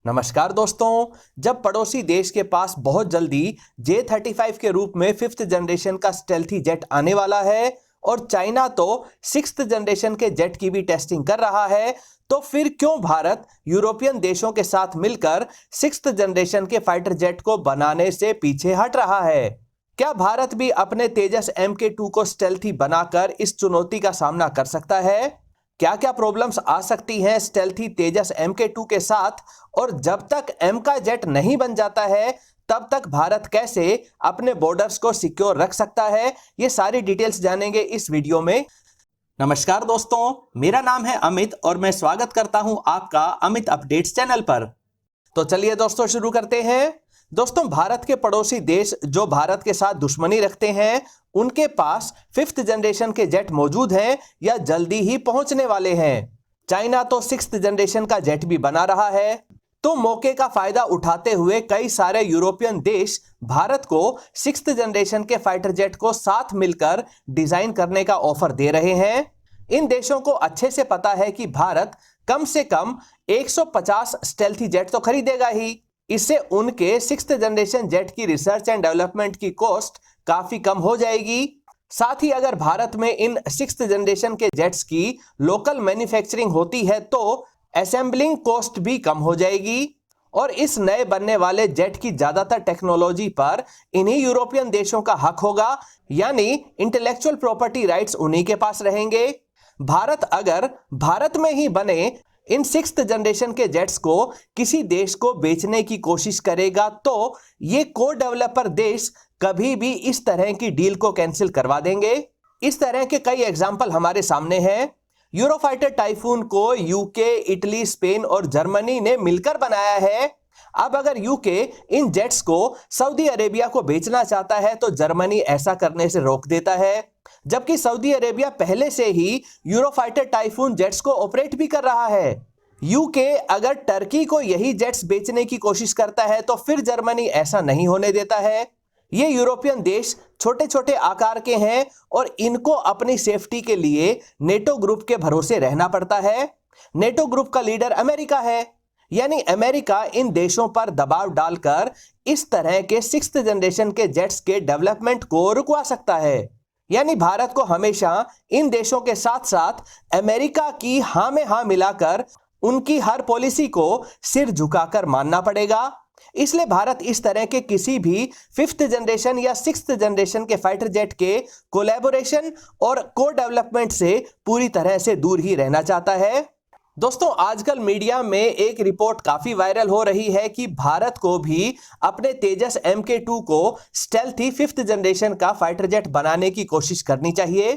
नमस्कार दोस्तों। जब पड़ोसी देश के पास बहुत जल्दी J-35 के रूप में 5th जनरेशन का स्टेल्थी जेट आने वाला है और चाइना तो 6th जनरेशन के जेट की भी टेस्टिंग कर रहा है, तो फिर क्यों भारत यूरोपियन देशों के साथ मिलकर 6th जनरेशन के फाइटर जेट को बनाने से पीछे हट रहा है? क्या भारत भी अपने तेजस MK2 को स्टेल्थी बनाकर इस चुनौती का सामना कर सकता है? क्या क्या प्रॉब्लम्स आ सकती हैं स्टेल्थी तेजस MK2 के साथ, और जब तक M का जेट नहीं बन जाता है तब तक भारत कैसे अपने बॉर्डर्स को सिक्योर रख सकता है, ये सारी डिटेल्स जानेंगे इस वीडियो में। नमस्कार दोस्तों, मेरा नाम है अमित और मैं स्वागत करता हूं आपका अमित अपडेट्स चैनल पर। तो चलिए दोस्तों शुरू करते हैं। दोस्तों, भारत के पड़ोसी देश जो भारत के साथ दुश्मनी रखते हैं उनके पास 5th जनरेशन के जेट मौजूद हैं या जल्दी ही पहुंचने वाले हैं। चाइना तो 6th जनरेशन का जेट भी बना रहा है, तो मौके का फायदा उठाते हुए कई सारे यूरोपियन देश भारत को 6th जनरेशन के फाइटर जेट को साथ मिलकर डिजाइन करने का ऑफर दे रहे हैं। इन देशों को अच्छे से पता है कि भारत कम से कम 150 स्टेल्थी जेट तो खरीदेगा ही। इससे उनके 6th जनरेशन जेट की रिसर्च एंड डेवलपमेंट की कॉस्ट काफी कम हो जाएगी। साथ ही अगर भारत में इन 6th जनरेशन के जेट्स की लोकल मैन्युफैक्चरिंग होती है तो असेंबलिंग कॉस्ट भी कम हो जाएगी और इस नए बनने वाले जेट की ज्यादातर टेक्नोलॉजी पर इन्हीं यूरोपियन देशों का हक होगा, यानी इंटेलेक्चुअल प्रॉपर्टी राइट्स उन्हीं के पास रहेंगे। भारत अगर भारत में ही बने इन 6th जनरेशन के जेट्स को किसी देश को बेचने की कोशिश करेगा तो ये को डेवलपर देश कभी भी इस तरह की डील को कैंसिल करवा देंगे। इस तरह के कई एग्जाम्पल हमारे सामने हैं। यूरोफाइटर टाइफून को यूके, इटली, स्पेन और जर्मनी ने मिलकर बनाया है। अब अगर यूके इन जेट्स को सऊदी अरेबिया को बेचना चाहता है तो जर्मनी ऐसा करने से रोक देता है, जबकि सऊदी अरेबिया पहले से ही यूरोफाइटर टाइफून जेट्स को ऑपरेट भी कर रहा है। यूके अगर टर्की को यही जेट्स बेचने की कोशिश करता है तो फिर जर्मनी ऐसा नहीं होने देता है। ये यूरोपियन देश छोटे छोटे आकार के हैं और इनको अपनी सेफ्टी के लिए नेटो ग्रुप के भरोसे रहना पड़ता है। नेटो ग्रुप का लीडर अमेरिका है, यानी अमेरिका इन देशों पर दबाव डालकर इस तरह के 6th जनरेशन के जेट्स के डेवलपमेंट को रुकवा सकता है। यानी भारत को हमेशा इन देशों के साथ साथ अमेरिका की हां में हां मिलाकर उनकी हर पॉलिसी को सिर झुकाकर मानना पड़ेगा। इसलिए भारत इस तरह के किसी भी 5th जनरेशन या 6th जनरेशन के फाइटर जेट के कोलैबोरेशन और को डेवलपमेंट से पूरी तरह से दूर ही रहना चाहता है। दोस्तों, आजकल मीडिया में एक रिपोर्ट काफी वायरल हो रही है कि भारत को भी अपने तेजस MK2 को स्टेल्थी 5th जनरेशन का फाइटर जेट बनाने की कोशिश करनी चाहिए।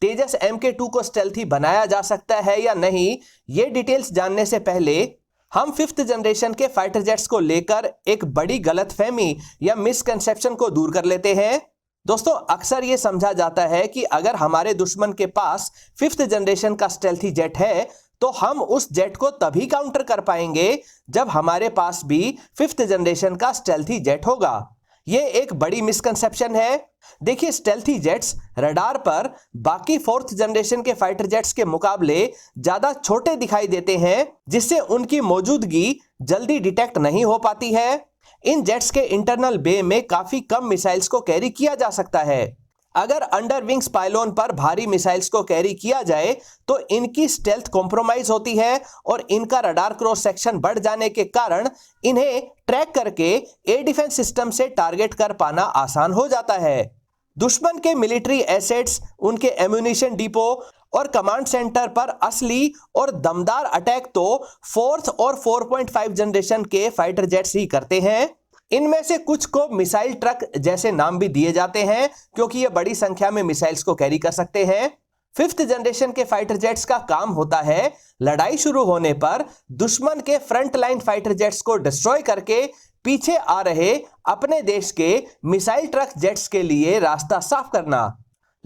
तेजस MK2 को स्टेल्थी बनाया जा सकता है या नहीं, ये डिटेल्स जानने से पहले हम 5th जनरेशन के फाइटर जेट्स को लेकर एक बड़ी गलतफहमी या मिसकंसेप्शन को दूर कर लेते हैं। दोस्तों, अक्सर ये समझा जाता है कि अगर हमारे दुश्मन के पास 5th जनरेशन का स्टेल्थी जेट है तो हम उस जेट को तभी काउंटर कर पाएंगे जब हमारे पास भी 5th जनरेशन का स्टेल्थी जेट होगा। यह एक बड़ी मिसकंसेप्शन है। देखिए, स्टेल्थी जेट्स रडार पर बाकी 4th जनरेशन के फाइटर जेट्स के मुकाबले ज्यादा छोटे दिखाई देते हैं, जिससे उनकी मौजूदगी जल्दी डिटेक्ट नहीं हो पाती है। इन जेट्स के इंटरनल बे में काफी कम मिसाइल्स को कैरी किया जा सकता है। अगर अंडर विंग्स पाइलोन पर भारी मिसाइल्स को कैरी किया जाए तो इनकी स्टेल्थ कॉम्प्रोमाइज होती है और इनका रडार क्रॉस सेक्शन बढ़ जाने के कारण इन्हें ट्रैक करके एयर डिफेंस सिस्टम से टारगेट कर पाना आसान हो जाता है। दुश्मन के मिलिट्री एसेट्स, उनके एम्यूनिशन डिपो और कमांड सेंटर पर असली और दमदार अटैक तो 4th और 4.5 जनरेशन के फाइटर जेट्स ही करते हैं। इनमें से कुछ को मिसाइल ट्रक जैसे नाम भी दिए जाते हैं क्योंकि ये बड़ी संख्या में मिसाइल्स को कैरी कर सकते हैं। 5th जनरेशन के फाइटर जेट्स का काम होता है लड़ाई शुरू होने पर दुश्मन के फ्रंट लाइन फाइटर जेट्स को डिस्ट्रॉय करके पीछे आ रहे अपने देश के मिसाइल ट्रक जेट्स के लिए रास्ता साफ करना।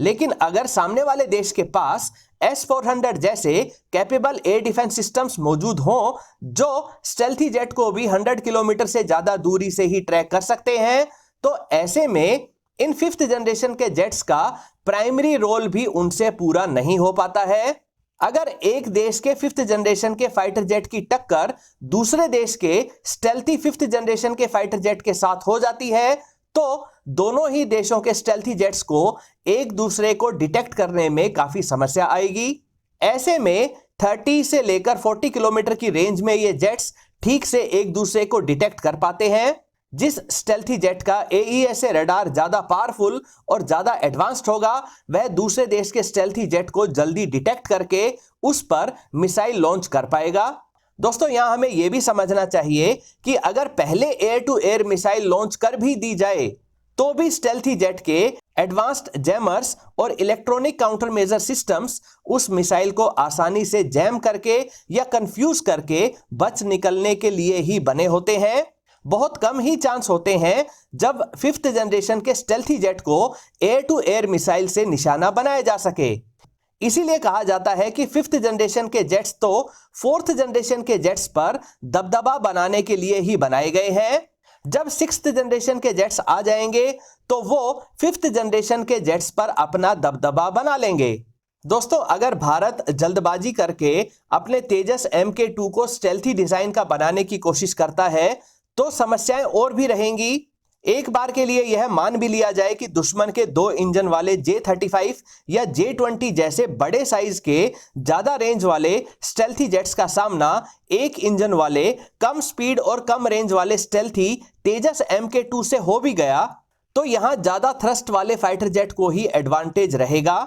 लेकिन अगर सामने वाले देश के पास S-400 जैसे कैपेबल एयर डिफेंस सिस्टम्स मौजूद हों जो स्टेल्थी जेट को भी 100 किलोमीटर से ज्यादा दूरी से ही ट्रैक कर सकते हैं, तो ऐसे में इन 5th जनरेशन के जेट्स का प्राइमरी रोल भी उनसे पूरा नहीं हो पाता है। अगर एक देश के 5th जनरेशन के फाइटर जेट की टक्कर दूसरे देश के स्टेल्थी 5th जनरेशन के फाइटर जेट के साथ हो जाती है तो दोनों ही देशों के स्टेल्थी जेट्स को एक दूसरे को डिटेक्ट करने में काफी समस्या आएगी। ऐसे में 30 से लेकर 40 किलोमीटर की रेंज में ये जेट्स ठीक से एक दूसरे को डिटेक्ट कर पाते हैं। जिस स्टेल्थी जेट का AESA रडार ज्यादा पावरफुल और ज्यादा एडवांस्ड होगा वह दूसरे देश के स्टेल्थी जेट को जल्दी डिटेक्ट करके उस पर मिसाइल लॉन्च कर पाएगा। दोस्तों यहां हमें यह भी समझना चाहिए कि अगर पहले air to air missile launch कर भी दी जाए तो भी स्टेल्थी जेट के एडवांस्ड जैमर्स और इलेक्ट्रॉनिक काउंटर मेजर सिस्टम्स उस मिसाइल को आसानी से जैम करके या कंफ्यूज करके बच निकलने के लिए ही बने होते हैं। बहुत कम ही चांस होते हैं जब 5th जनरेशन के स्टेल्थी जेट को एयर टू एयर मिसाइल से निशाना बनाया जा सके। इसीलिए कहा जाता है कि 5th जनरेशन के जेट्स तो 4th जनरेशन के जेट्स पर दबदबा बनाने के लिए ही बनाए गए हैं। जब 6th जनरेशन के जेट्स आ जाएंगे तो वो 5th जनरेशन के जेट्स पर अपना दबदबा बना लेंगे। दोस्तों अगर भारत जल्दबाजी करके अपने तेजस MK2 को स्टेल्थी डिजाइन का बनाने की कोशिश करता है तो समस्याएं और भी रहेंगी। एक बार के लिए यह मान भी लिया जाए कि दुश्मन के 2 इंजन वाले J-35 या J-20 जैसे बड़े साइज के ज्यादा रेंज वाले स्टेल्थी जेट्स का सामना एक इंजन वाले कम स्पीड और कम रेंज वाले स्टेल्थी तेजस MK2 से हो भी गया तो यहां ज्यादा थ्रस्ट वाले फाइटर जेट को ही एडवांटेज रहेगा।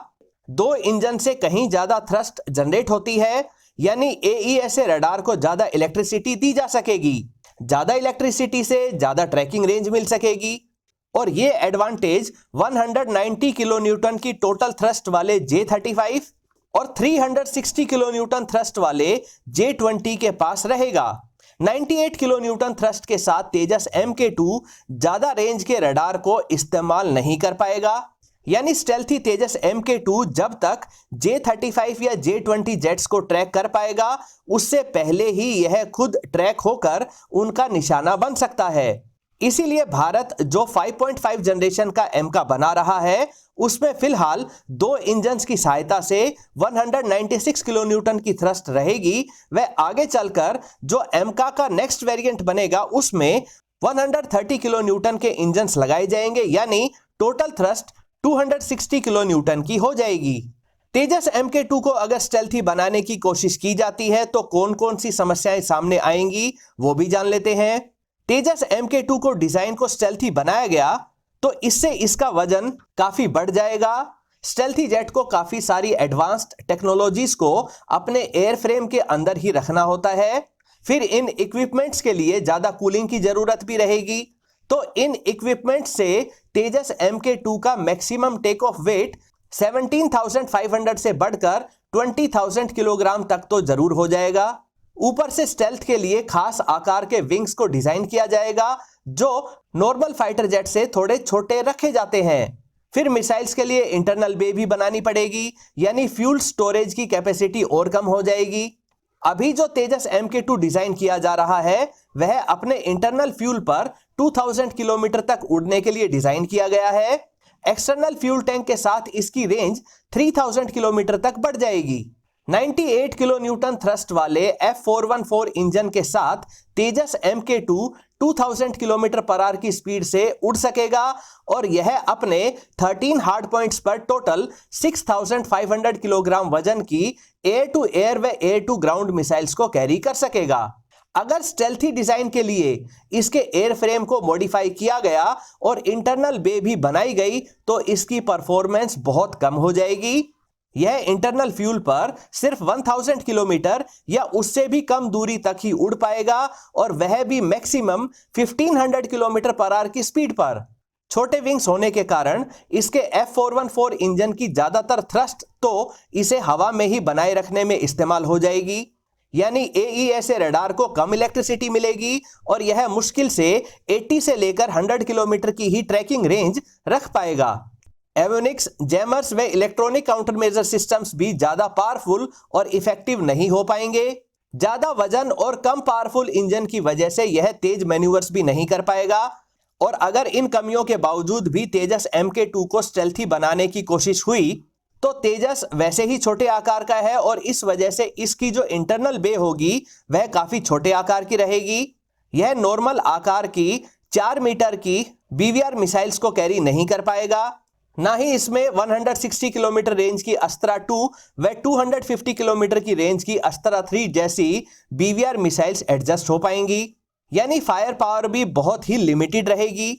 2 इंजन से कहीं ज्यादा थ्रस्ट जनरेट होती है यानी AESA रडार को ज्यादा इलेक्ट्रिसिटी दी जा सकेगी। ज्यादा इलेक्ट्रिसिटी से ज्यादा ट्रैकिंग रेंज मिल सकेगी और यह एडवांटेज 190 किलो न्यूटन की टोटल थ्रस्ट वाले J-35 और 360 किलो न्यूटन थ्रस्ट वाले J-20 के पास रहेगा। 98 किलो न्यूटन थ्रस्ट के साथ तेजस MK2 ज्यादा रेंज के रडार को इस्तेमाल नहीं कर पाएगा यानी स्टेल्थी तेजस MK2 जब तक J-35 या J-20 जेट्स को ट्रैक कर पाएगा उससे पहले ही यह खुद ट्रैक होकर उनका निशाना बन सकता है। इसीलिए भारत जो 5.5 जनरेशन का MK बना रहा है उसमें फिलहाल 2 इंजन्स की सहायता से 196 किलो न्यूटन की थ्रस्ट रहेगी। वह आगे चलकर जो MK का नेक्स्ट वेरिएंट बनेगा उसमें 130 किलो न्यूटन के इंजन्स लगाए जाएंगे यानी टोटल थ्रस्ट 260 किलो न्यूटन की हो जाएगी। तेजस MK2 को अगर स्टेल्थी बनाने की कोशिश की जाती है तो कौन कौन सी समस्याएं सामने आएंगी वो भी जान लेते हैं। तेजस MK2 को डिजाइन को स्टेल्थी बनाया गया तो इससे इसका वजन काफी बढ़ जाएगा। स्टेल्थी जेट को काफी सारी एडवांस्ड टेक्नोलॉजीज को अपने एयरफ्रेम के अंदर ही रखना होता है। फिर इन इक्विपमेंट्स के लिए ज्यादा कूलिंग की जरूरत भी रहेगी तो इन इक्विपमेंट से तेजस MK2 का मैक्सिमम टेक ऑफ वेट 17,500 से बढ़कर 20,000 किलोग्राम तक तो जरूर हो जाएगा। ऊपर से स्टेल्थ के लिए खास आकार के विंग्स को डिजाइन किया जाएगा जो नॉर्मल फाइटर जेट से थोड़े छोटे रखे जाते हैं। फिर मिसाइल्स के लिए इंटरनल बे भी बनानी पड़ेगी यानी फ्यूल स्टोरेज की कैपेसिटी और कम हो जाएगी। अभी जो तेजस MK2 डिजाइन किया जा रहा है वह अपने इंटरनल फ्यूल पर 2000 किलोमीटर तक उड़ने के लिए डिजाइन किया गया है। एक्सटर्नल फ्यूल टैंक के साथ इसकी रेंज 3000 किलोमीटर तक बढ़ जाएगी। 98 किलो न्यूटन थ्रस्ट वाले F414 इंजन के साथ तेजस MK2 2000 किलोमीटर पर आवर की स्पीड से उड़ सकेगा और यह अपने 13 हार्ड पॉइंट्स पर टोटल 6500 किलोग्राम वजन की एयर टू एयर व एयर टू ग्राउंड मिसाइल्स को कैरी कर सकेगा। अगर स्टेल्थी डिजाइन के लिए इसके एयरफ्रेम को मॉडिफाई किया गया और इंटरनल बे भी बनाई गई तो इसकी परफॉर्मेंस बहुत कम हो जाएगी। यह इंटरनल फ्यूल पर सिर्फ 1000 किलोमीटर या उससे भी कम दूरी तक ही उड़ पाएगा और वह भी मैक्सिमम 1500 किलोमीटर पर आवर की स्पीड पर। छोटे विंग्स होने के कारण इसके F414 इंजन की ज्यादातर थ्रस्ट तो इसे हवा में ही बनाए रखने में इस्तेमाल हो जाएगी यानी AESA रडार को कम इलेक्ट्रिसिटी मिलेगी और यह मुश्किल से 80 से लेकर 100 किलोमीटर की ही ट्रैकिंग रेंज रख पाएगा। एवियोनिक्स, जैमर्स व इलेक्ट्रॉनिक काउंटर मेजर सिस्टम्स भी ज्यादा पावरफुल और इफेक्टिव नहीं हो पाएंगे। ज्यादा वजन और कम पावरफुल इंजन की वजह से यह तेज मैन्यूवर्स भी नहीं कर पाएगा और अगर इन कमियों के बावजूद भी तेजस MK2 को स्टेल्थी बनाने की कोशिश हुई तो तेजस वैसे ही छोटे आकार का है और इस वजह से इसकी जो इंटरनल बे होगी वह काफी छोटे आकार की रहेगी। यह नॉर्मल आकार की 4 मीटर की बीवीआर मिसाइल्स को कैरी नहीं कर पाएगा, ना ही इसमें 160 किलोमीटर रेंज की अस्त्रा 2 व 250 किलोमीटर की रेंज की अस्त्रा 3 जैसी बीवीआर मिसाइल्स एडजस्ट हो पाएंगी, यानी फायर पावर भी बहुत ही लिमिटेड रहेगी।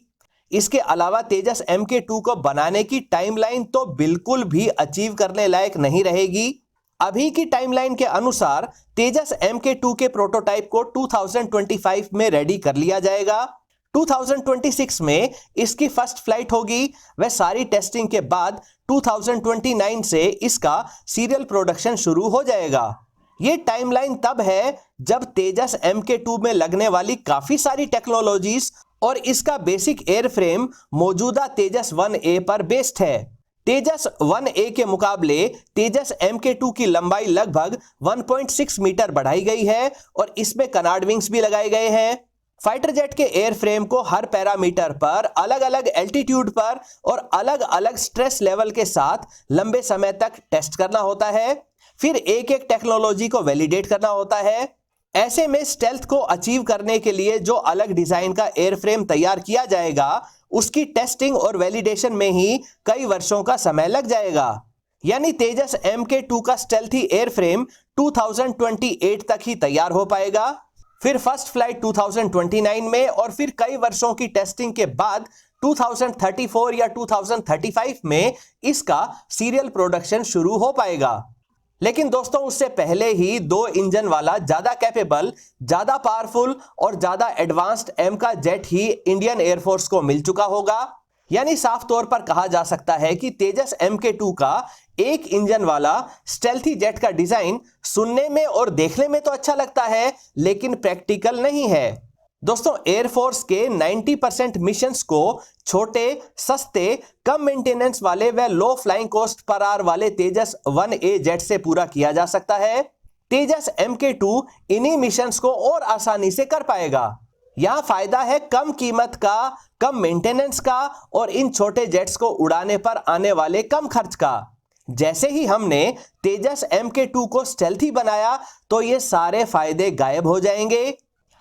इसके अलावा तेजस MK2 को बनाने की टाइमलाइन तो बिल्कुल भी अचीव करने लायक नहीं रहेगी। अभी की टाइमलाइन के अनुसार तेजस MK2 के प्रोटोटाइप को 2025 में रेडी कर लिया जाएगा। 2026 में इसकी फर्स्ट फ्लाइट होगी व सारी टेस्टिंग के बाद 2029 से इसका सीरियल प्रोडक्शन शुरू हो जाएगा। ये टाइमलाइन तब है जब तेजस MK2 में लगने वाली काफी सारी टेक्नोलॉजीज और इसका बेसिक एयरफ्रेम मौजूदा तेजस 1A पर बेस्ड है। तेजस 1A के मुकाबले तेजस MK2 की लंबाई लगभग 1.6 मीटर बढ़ाई गई है और इसमें कनार्ड विंग्स भी लगाए गए हैं। फाइटर जेट के एयरफ्रेम को हर पैरामीटर पर अलग अलग एल्टीट्यूड पर और अलग अलग स्ट्रेस लेवल के साथ लंबे समय तक टेस्ट करना होता है, फिर एक एक टेक्नोलॉजी को वैलिडेट करना होता है। ऐसे में स्टेल्थ को अचीव करने के लिए जो अलग डिजाइन का एयरफ्रेम तैयार किया जाएगा उसकी टेस्टिंग और वैलिडेशन में ही कई वर्षों का समय लग जाएगा, यानी तेजस MK2 का स्टेल्थी एयरफ्रेम 2028 तक ही तैयार हो पाएगा, फिर फर्स्ट फ्लाइट 2029 में और फिर कई वर्षों की टेस्टिंग के बाद 2034 या 2035 में इसका सीरियल प्रोडक्शन शुरू हो पाएगा। लेकिन दोस्तों उससे पहले ही 2 इंजन वाला ज्यादा कैपेबल, ज्यादा पावरफुल और ज्यादा एडवांस्ड M का जेट ही इंडियन एयरफोर्स को मिल चुका होगा, यानी साफ तौर पर कहा जा सकता है कि तेजस MK2 का एक इंजन वाला स्टेल्थी जेट का डिजाइन सुनने में और देखने में तो अच्छा लगता है लेकिन प्रैक्टिकल नहीं है। दोस्तों एयरफोर्स के 90% मिशंस को छोटे, सस्ते, कम मेंटेनेंस वाले व लो फ्लाइंग कॉस्ट पर आवर वाले तेजस 1A जेट से पूरा किया जा सकता है। तेजस MK2 इन्हीं मिशंस को और आसानी से कर पाएगा। यहां फायदा है कम कीमत का, कम मेंटेनेंस का और इन छोटे जेट्स को उड़ाने पर आने वाले कम खर्च का। जैसे ही हमने तेजस MK2 को स्टेल्थी बनाया तो ये सारे फायदे गायब हो जाएंगे।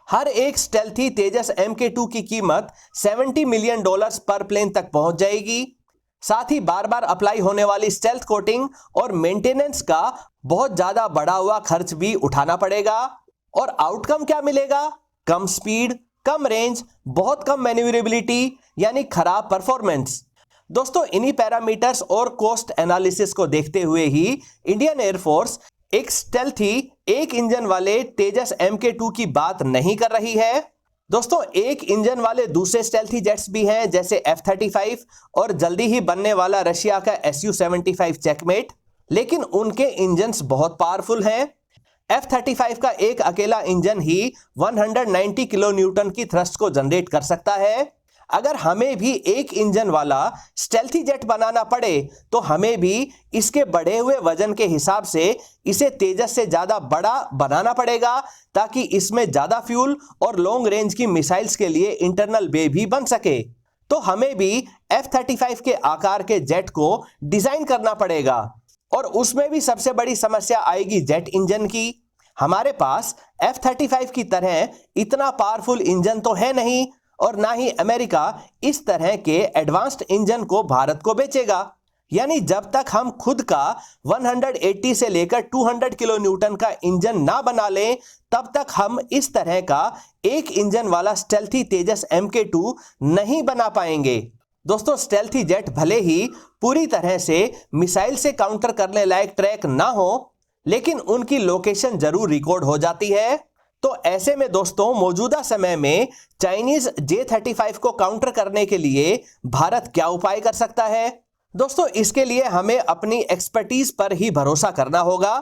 हर एक स्टेल्थी तेजस MK2 की कीमत $70 मिलियन पर प्लेन तक पहुंच जाएगी। साथ ही बार बार अप्लाई होने वाली स्टेल्थ कोटिंग और मेंटेनेंस का बहुत ज्यादा बढ़ा हुआ खर्च भी उठाना पड़ेगा। और आउटकम क्या मिलेगा? कम स्पीड, कम रेंज, बहुत कम मैन्यूवरेबिलिटी, यानी खराब परफॉर्मेंस। दोस्तों इन्हीं पैरामीटर्स और कॉस्ट एनालिसिस को देखते हुए ही इंडियन एयरफोर्स एक स्टेल्थी एक इंजन वाले तेजस MK2 की बात नहीं कर रही है। दोस्तों एक इंजन वाले दूसरे स्टेल्थी जेट्स भी हैं जैसे F-35 और जल्दी ही बनने वाला रशिया का Su-75 चेकमेट, लेकिन उनके इंजन्स बहुत पावरफुल हैं। F-35 का एक अकेला इंजन ही 190 किलो न्यूटन की थ्रस्ट को जनरेट कर सकता है। अगर हमें भी एक इंजन वाला स्टेल्थी जेट बनाना पड़े तो हमें भी इसके बढ़े हुए वजन के हिसाब से इसे तेजस से ज्यादा बड़ा बनाना पड़ेगा ताकि इसमें ज्यादा फ्यूल और लॉन्ग रेंज की मिसाइल्स के लिए इंटरनल बे भी बन सके। तो हमें भी F-35 के आकार के जेट को डिजाइन करना पड़ेगा और उसमें भी सबसे बड़ी समस्या आएगी जेट इंजन की। हमारे पास F-35 की तरह इतना पावरफुल इंजन तो है नहीं और ना ही अमेरिका इस तरह के एडवांस्ड इंजन को भारत को बेचेगा। यानी जब तक हम खुद का 180 से लेकर 200 किलो न्यूटन का इंजन ना बना लें तब तक हम इस तरह का एक इंजन वाला स्टेल्थी तेजस MK2 नहीं बना पाएंगे। दोस्तों स्टेल्थी जेट भले ही पूरी तरह से मिसाइल से काउंटर करने लायक ट्रैक ना हो, लेकिन उनकी लोकेशन जरूर रिकॉर्ड हो जाती है। तो ऐसे में दोस्तों मौजूदा समय में चाइनीज J-35 को काउंटर करने के लिए भारत क्या उपाय कर सकता है? दोस्तों इसके लिए हमें अपनी एक्सपर्टीज पर ही भरोसा करना होगा।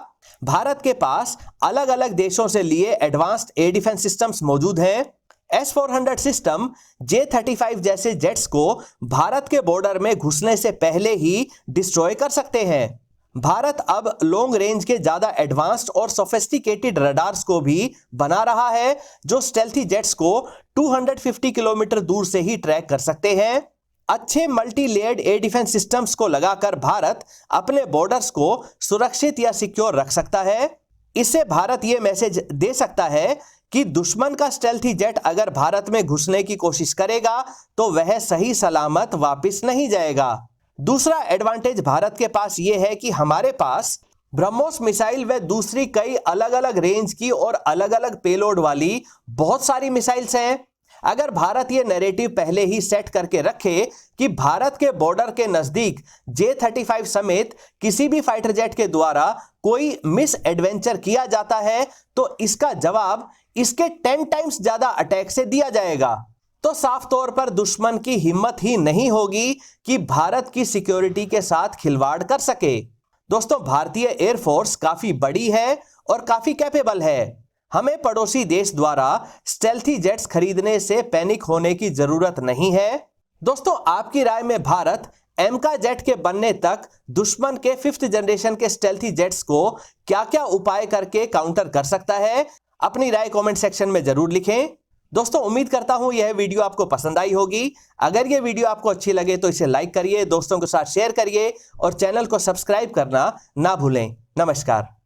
भारत के पास अलग अलग देशों से लिए एडवांस्ड एयर डिफेंस सिस्टम्स मौजूद हैं। S-400 सिस्टम J-35 जैसे जेट्स को भारत के बॉर्डर में घुसने से पहले ही डिस्ट्रॉय कर सकते हैं। भारत अब लॉन्ग रेंज के ज्यादा एडवांस्ड और सोफिस्टिकेटेड रडार्स को भी बना रहा है जो स्टेल्थी जेट्स को 250 किलोमीटर दूर से ही ट्रैक कर सकते हैं। अच्छे multi layered air defence systems को लगाकर भारत अपने बॉर्डर्स को सुरक्षित या सिक्योर रख सकता है। इससे भारत यह मैसेज दे सकता है कि दुश्मन का स्टेल्थी जेट अगर भारत में घुसने की कोशिश करेगा तो वह सही सलामत वापस नहीं जाएगा। दूसरा एडवांटेज भारत के पास यह है कि हमारे पास ब्रह्मोस मिसाइल व दूसरी कई अलग अलग रेंज की और अलग अलग पेलोड वाली बहुत सारी मिसाइल्स हैं। अगर भारत ये नैरेटिव पहले ही सेट करके रखे कि भारत के बॉर्डर के नजदीक J-35 समेत किसी भी फाइटर जेट के द्वारा कोई मिस एडवेंचर किया जाता है तो इसका जवाब इसके 10 टाइम्स ज्यादा अटैक से दिया जाएगा। तो साफ तौर पर दुश्मन की हिम्मत ही नहीं होगी कि भारत की सिक्योरिटी के साथ खिलवाड़ कर सके। दोस्तों, भारतीय एयरफोर्स काफी बड़ी है और काफी कैपेबल है। हमें पड़ोसी देश द्वारा स्टेल्थी जेट्स खरीदने से पैनिक होने की जरूरत नहीं है। दोस्तों, आपकी राय में भारत एमका जेट के बनने तक दुश्मन के 5th जनरेशन के स्टेल्थी जेट्स को क्या क्या उपाय करके काउंटर कर सकता है? अपनी राय कमेंट सेक्शन में जरूर लिखें। दोस्तों, उम्मीद करता हूं यह वीडियो आपको पसंद आई होगी। अगर यह वीडियो आपको अच्छी लगे तो इसे लाइक करिए, दोस्तों के साथ शेयर करिए और चैनल को सब्सक्राइब करना ना भूलें। नमस्कार।